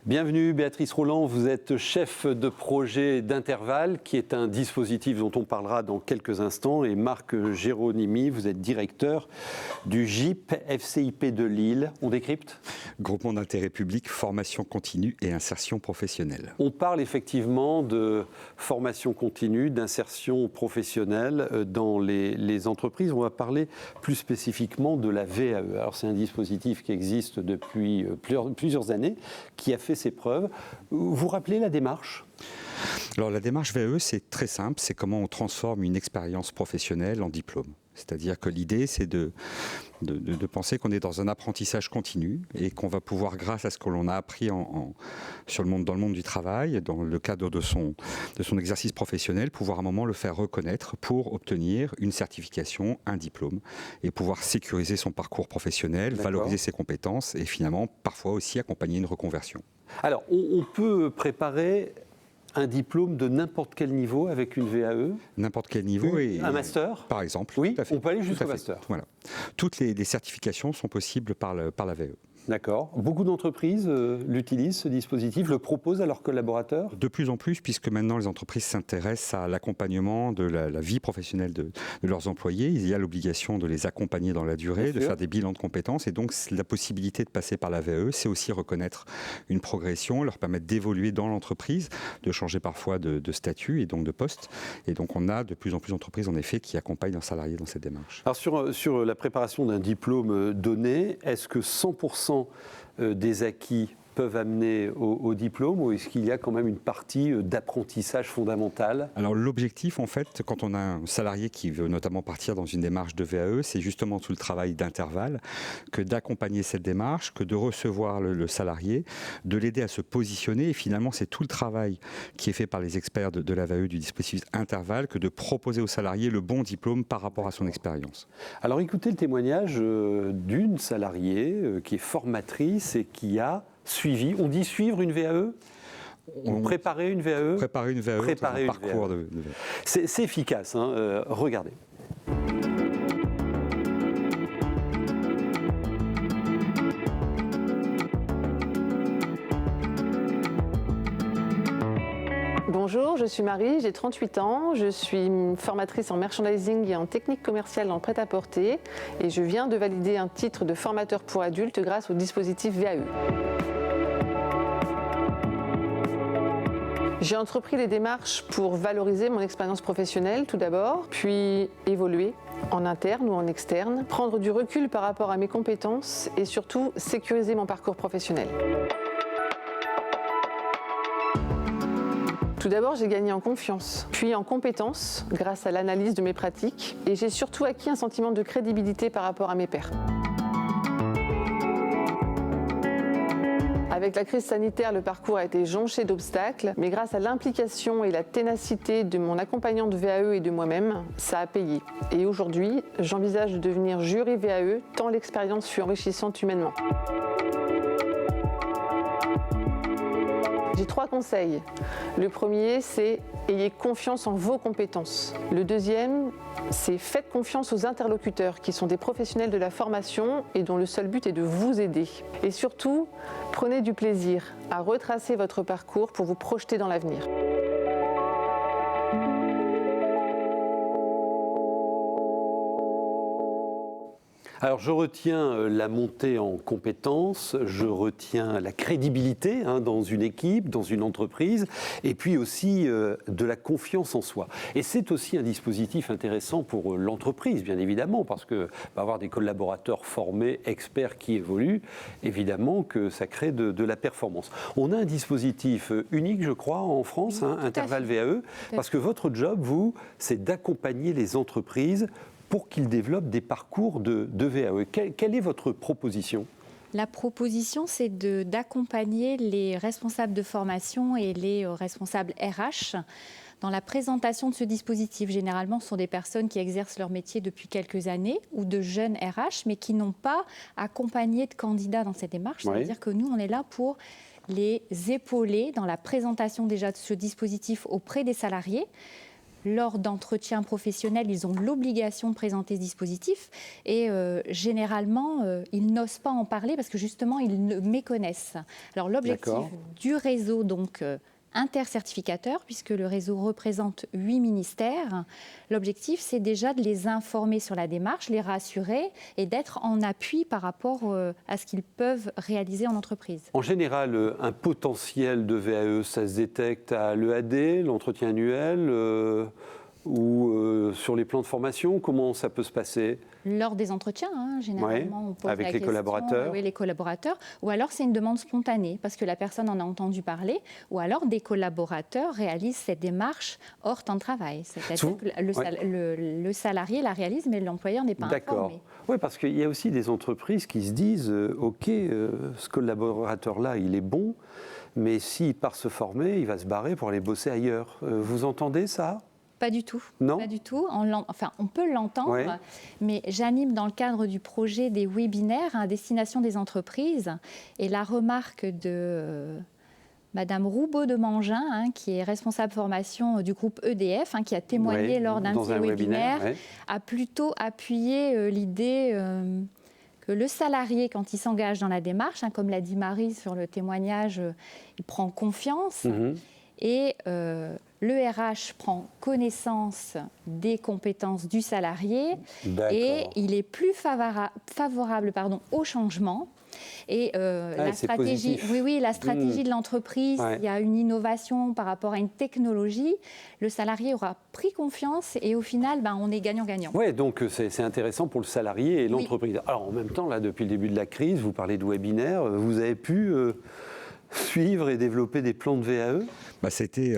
Bienvenue Béatrice Roland, vous êtes chef de projet d'Intervalle, qui est un dispositif dont on parlera dans quelques instants, et Marc Géronimi, vous êtes directeur du GIP FCIP de Lille. On décrypte ? Groupement d'intérêt public, formation continue et insertion professionnelle. On parle effectivement de formation continue, d'insertion professionnelle dans les entreprises. On va parler plus spécifiquement de la VAE. Alors c'est un dispositif qui existe depuis plusieurs années, qui a fait ses preuves. Vous vous rappelez la démarche ? Alors la démarche VAE, c'est très simple, c'est comment on transforme une expérience professionnelle en diplôme. C'est-à-dire que l'idée, c'est de penser qu'on est dans un apprentissage continu et qu'on va pouvoir, grâce à ce que l'on a appris dans le monde du travail, dans le cadre de son exercice professionnel, pouvoir à un moment le faire reconnaître pour obtenir une certification, un diplôme, et pouvoir sécuriser son parcours professionnel, valoriser ses compétences et finalement, parfois aussi accompagner une reconversion. Alors, on peut préparer un diplôme de n'importe quel niveau avec une VAE ? N'importe quel niveau. Et un master ? Par exemple. Oui, on peut aller jusqu'au master. Voilà. Toutes les certifications sont possibles par la VAE. D'accord. Beaucoup d'entreprises l'utilisent, ce dispositif, le proposent à leurs collaborateurs ? De plus en plus, puisque maintenant les entreprises s'intéressent à l'accompagnement de la vie professionnelle de leurs employés. Il y a l'obligation de les accompagner dans la durée, de faire des bilans de compétences. Et donc, la possibilité de passer par la VAE, c'est aussi reconnaître une progression, leur permettre d'évoluer dans l'entreprise, de changer parfois de statut et donc de poste. Et donc, on a de plus en plus d'entreprises, en effet, qui accompagnent leurs salariés dans cette démarche. Alors, sur la préparation d'un diplôme donné, est-ce que 100% des acquis peuvent amener au diplôme, ou est-ce qu'il y a quand même une partie d'apprentissage fondamental ? Alors l'objectif, en fait, quand on a un salarié qui veut notamment partir dans une démarche de VAE, c'est justement tout le travail d'Intervalle, que d'accompagner cette démarche, que de recevoir le salarié, de l'aider à se positionner, et finalement c'est tout le travail qui est fait par les experts de la VAE du dispositif Intervalle, que de proposer au salarié le bon diplôme par rapport à son expérience. Alors écoutez le témoignage d'une salariée qui est formatrice et qui a suivi, on dit suivre une VAE ? Préparer une VAE ? Préparer une VAE, préparer un une parcours VAE. de VAE. C'est efficace, hein, regardez. Bonjour, je suis Marie, j'ai 38 ans, je suis formatrice en merchandising et en technique commerciale dans le prêt-à-porter et je viens de valider un titre de formateur pour adultes grâce au dispositif VAE. J'ai entrepris les démarches pour valoriser mon expérience professionnelle tout d'abord, puis évoluer en interne ou en externe, prendre du recul par rapport à mes compétences et surtout sécuriser mon parcours professionnel. Tout d'abord, j'ai gagné en confiance, puis en compétences grâce à l'analyse de mes pratiques et j'ai surtout acquis un sentiment de crédibilité par rapport à mes pairs. Avec la crise sanitaire, le parcours a été jonché d'obstacles, mais grâce à l'implication et la ténacité de mon accompagnant de VAE et de moi-même, ça a payé. Et aujourd'hui, j'envisage de devenir jury VAE, tant l'expérience fut enrichissante humainement. J'ai 3 conseils. Le premier, c'est ayez confiance en vos compétences. Le deuxième, c'est faites confiance aux interlocuteurs qui sont des professionnels de la formation et dont le seul but est de vous aider. Et surtout, prenez du plaisir à retracer votre parcours pour vous projeter dans l'avenir. Alors je retiens la montée en compétences, je retiens la crédibilité dans une équipe, dans une entreprise, et puis aussi de la confiance en soi. Et c'est aussi un dispositif intéressant pour l'entreprise, bien évidemment, parce que avoir des collaborateurs formés, experts qui évoluent, évidemment que ça crée de la performance. On a un dispositif unique, je crois, en France, Intervalle VAE, parce que votre job, vous, c'est d'accompagner les entreprises pour qu'ils développent des parcours de VAE. Quelle est votre proposition ? La proposition, c'est d'accompagner les responsables de formation et les responsables RH dans la présentation de ce dispositif. Généralement, ce sont des personnes qui exercent leur métier depuis quelques années ou de jeunes RH, mais qui n'ont pas accompagné de candidats dans cette démarche. C'est-à-dire que nous, on est là pour les épauler dans la présentation déjà de ce dispositif auprès des salariés, lors d'entretiens professionnels, ils ont l'obligation de présenter ce dispositif et généralement, ils n'osent pas en parler parce que justement, ils le méconnaissent. Alors l'objectif du réseau, donc intercertificateur, puisque le réseau représente 8 ministères, l'objectif, c'est déjà de les informer sur la démarche, les rassurer et d'être en appui par rapport à ce qu'ils peuvent réaliser en entreprise. En général, un potentiel de VAE, ça se détecte à l'EAD, l'entretien annuel ou sur les plans de formation. Comment ça peut se passer ? Lors des entretiens, généralement, on pose avec la les question, collaborateurs. Oui, les collaborateurs. Ou alors c'est une demande spontanée, parce que la personne en a entendu parler. Ou alors des collaborateurs réalisent cette démarche hors temps de travail. C'est-à-dire que le salarié la réalise, mais l'employeur n'est pas informé. Oui, parce qu'il y a aussi des entreprises qui se disent OK, ce collaborateur-là, il est bon, mais s'il part se former, il va se barrer pour aller bosser ailleurs. Vous entendez ça ? Pas du tout. Non. Pas du tout. On peut l'entendre, mais j'anime dans le cadre du projet des webinaires à destination des entreprises. Et la remarque de Madame Roubaud de Mangin, qui est responsable formation du groupe EDF, qui a témoigné lors d'un de ces webinaires, a plutôt appuyé l'idée que le salarié, quand il s'engage dans la démarche, comme l'a dit Marie sur le témoignage, il prend confiance. Et le RH prend connaissance des compétences du salarié et il est plus favorable au changement. Et la stratégie, la stratégie de l'entreprise, il y a une innovation par rapport à une technologie, le salarié aura pris confiance et au final, on est gagnant-gagnant. Oui, donc c'est intéressant pour le salarié et l'entreprise. Alors en même temps, là, depuis le début de la crise, vous parlez de webinaire, vous avez pu suivre et développer des plans de VAE ? C'était,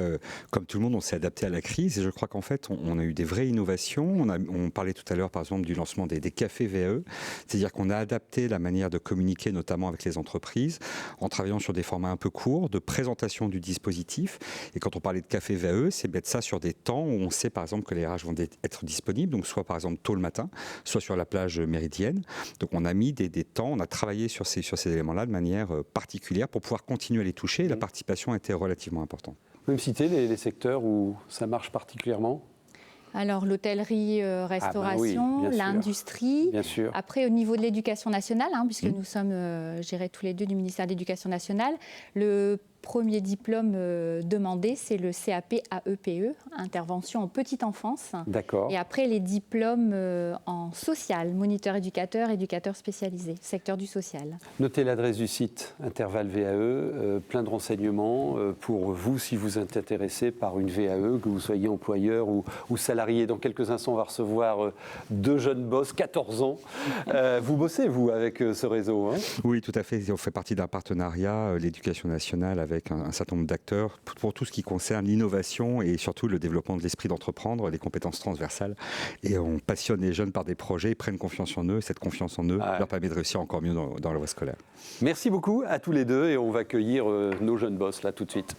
comme tout le monde, on s'est adapté à la crise et je crois qu'en fait, on a eu des vraies innovations. On parlait tout à l'heure, par exemple, du lancement des cafés VAE, c'est-à-dire qu'on a adapté la manière de communiquer, notamment avec les entreprises, en travaillant sur des formats un peu courts, de présentation du dispositif. Et quand on parlait de café VAE, c'est mettre ça sur des temps où on sait, par exemple, que les RH vont être disponibles, donc soit, par exemple, tôt le matin, soit sur la plage méridienne. Donc, on a mis des temps, on a travaillé sur ces éléments-là de manière particulière pour pouvoir continuer à les toucher. Et la participation était relativement importante. Vous pouvez me citer les secteurs où ça marche particulièrement ? Alors l'hôtellerie, restauration, l'industrie. Bien sûr. Après, au niveau de l'éducation nationale, puisque nous sommes, tous les deux du ministère de l'Éducation nationale, le premier diplôme demandé, c'est le CAP AEPE, intervention en petite enfance. D'accord. Et après, les diplômes en social, moniteur éducateur, éducateur spécialisé, secteur du social. Notez l'adresse du site, Interval VAE, plein de renseignements pour vous si vous êtes intéressé par une VAE, que vous soyez employeur ou salarié. Dans quelques instants, on va recevoir deux jeunes boss, 14 ans. Vous bossez, vous, avec ce réseau, Oui, tout à fait. On fait partie d'un partenariat, l'éducation nationale, avec un certain nombre d'acteurs pour tout ce qui concerne l'innovation et surtout le développement de l'esprit d'entreprendre, les compétences transversales. Et on passionne les jeunes par des projets, ils prennent confiance en eux. Cette confiance en eux leur permet de réussir encore mieux dans la voie scolaire. Merci beaucoup à tous les deux et on va accueillir nos jeunes boss là tout de suite.